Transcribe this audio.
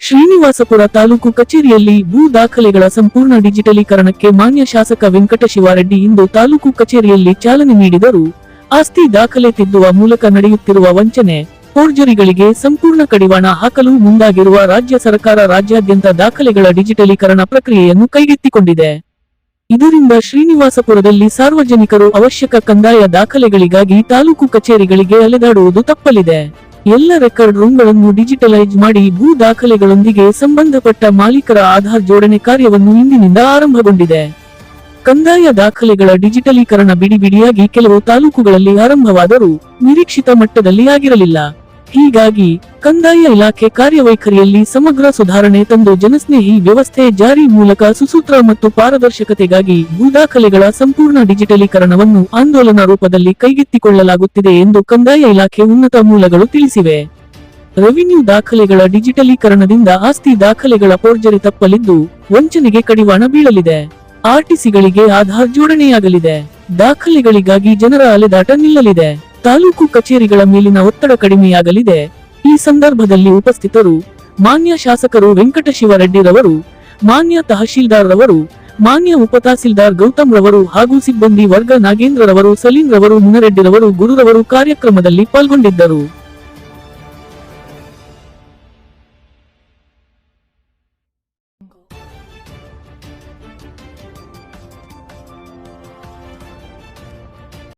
ಶ್ರೀನಿವಾಸಪುರ ತಾಲೂಕು ಕಚೇರಿಯಲ್ಲಿ ಭೂ ದಾಖಲೆಗಳ ಸಂಪೂರ್ಣ ಡಿಜಿಟಲೀಕರಣಕ್ಕೆ ಮಾನ್ಯ ಶಾಸಕ ವೆಂಕಟಶಿವಾರೆಡ್ಡಿ ಇಂದು ತಾಲೂಕು ಕಚೇರಿಯಲ್ಲಿ ಚಾಲನೆ ನೀಡಿದರು. ಆಸ್ತಿ ದಾಖಲೆ ತಿದ್ದುವ ಮೂಲಕ ನಡೆಯುತ್ತಿರುವ ವಂಚನೆ, ಫೋರ್ಜರಿಗಳಿಗೆ ಸಂಪೂರ್ಣ ಕಡಿವಾಣ ಹಾಕಲು ಮುಂದಾಗಿರುವ ರಾಜ್ಯ ಸರ್ಕಾರ ರಾಜ್ಯಾದ್ಯಂತ ದಾಖಲೆಗಳ ಡಿಜಿಟಲೀಕರಣ ಪ್ರಕ್ರಿಯೆಯನ್ನು ಕೈಗೆತ್ತಿಕೊಂಡಿದೆ. ಇದರಿಂದ ಶ್ರೀನಿವಾಸಪುರದಲ್ಲಿ ಸಾರ್ವಜನಿಕರು ಅವಶ್ಯಕ ಕಂದಾಯ ದಾಖಲೆಗಳಿಗಾಗಿ ತಾಲೂಕು ಕಚೇರಿಗಳಿಗೆ ಅಲೆದಾಡುವುದು ತಪ್ಪಲಿದೆ. ಎಲ್ಲ ರೆಕಾರ್ಡ್ ರೂಮ್ಗಳನ್ನು ಡಿಜಿಟಲೈಸ್ ಮಾಡಿ ಭೂ ದಾಖಲೆಗಳೊಂದಿಗೆ ಸಂಬಂಧಪಟ್ಟ ಮಾಲೀಕರ ಆಧಾರ್ ಜೋಡಣೆ ಕಾರ್ಯವನ್ನು ಇಂದಿನಿಂದ ಆರಂಭಗೊಂಡಿದೆ. ಕಂದಾಯ ದಾಖಲೆಗಳ ಡಿಜಿಟಲೀಕರಣ ಬಿಡಿಬಿಡಿಯಾಗಿ ಕೆಲವು ತಾಲೂಕುಗಳಲ್ಲಿ ಆರಂಭವಾದರೂ ನಿರೀಕ್ಷಿತ ಮಟ್ಟದಲ್ಲಿ ಆಗಿರಲಿಲ್ಲ. ಹೀಗಾಗಿ ಕಂದಾಯ ಇಲಾಖೆ ಕಾರ್ಯವೈಖರಿಯಲ್ಲಿ ಸಮಗ್ರ ಸುಧಾರಣೆ ತಂದು ಜನಸ್ನೇಹಿ ವ್ಯವಸ್ಥೆ ಜಾರಿ ಮೂಲಕ ಸುಸೂತ್ರ ಮತ್ತು ಪಾರದರ್ಶಕತೆಗಾಗಿ ಭೂದಾಖಲೆಗಳ ಸಂಪೂರ್ಣ ಡಿಜಿಟಲೀಕರಣವನ್ನು ಆಂದೋಲನ ರೂಪದಲ್ಲಿ ಕೈಗೆತ್ತಿಕೊಳ್ಳಲಾಗುತ್ತಿದೆ ಎಂದು ಕಂದಾಯ ಇಲಾಖೆ ಉನ್ನತ ಮೂಲಗಳು ತಿಳಿಸಿವೆ. ರೆವಿನ್ಯೂ ದಾಖಲೆಗಳ ಡಿಜಿಟಲೀಕರಣದಿಂದ ಆಸ್ತಿ ದಾಖಲೆಗಳ ಫೋರ್ಜರಿ ತಪ್ಪಲಿದ್ದು ವಂಚನೆಗೆ ಕಡಿವಾಣ ಬೀಳಲಿದೆ. ಆರ್ಟಿಸಿಗಳಿಗೆ ಆಧಾರ್ ಜೋಡಣೆಯಾಗಲಿದೆ. ದಾಖಲೆಗಳಿಗಾಗಿ ಜನರ ಅಲೆದಾಟ ನಿಲ್ಲಲಿದೆ. ತಾಲೂಕು ಕಚೇರಿಗಳ ಮೇಲಿನ ಒತ್ತಡ ಕಡಿಮೆಯಾಗಲಿದೆ. ಈ ಸಂದರ್ಭದಲ್ಲಿ ಉಪಸ್ಥಿತರು ಮಾನ್ಯ ಶಾಸಕರು ವೆಂಕಟಶಿವರೆಡ್ಡಿ ರವರು, ಮಾನ್ಯ ತಹಶೀಲ್ದಾರ್ ರವರು, ಮಾನ್ಯ ಉಪತಹಸೀಲ್ದಾರ್ ಗೌತಮ್ ರವರು ಹಾಗೂ ಸಿಬ್ಬಂದಿ ವರ್ಗ ನಾಗೇಂದ್ರ ರವರು, ಸಲೀಂ ರವರು, ಮುನರೆಡ್ಡಿ ರವರು, ಗುರುರವರು ಕಾರ್ಯಕ್ರಮದಲ್ಲಿ ಪಾಲ್ಗೊಂಡಿದ್ದರು.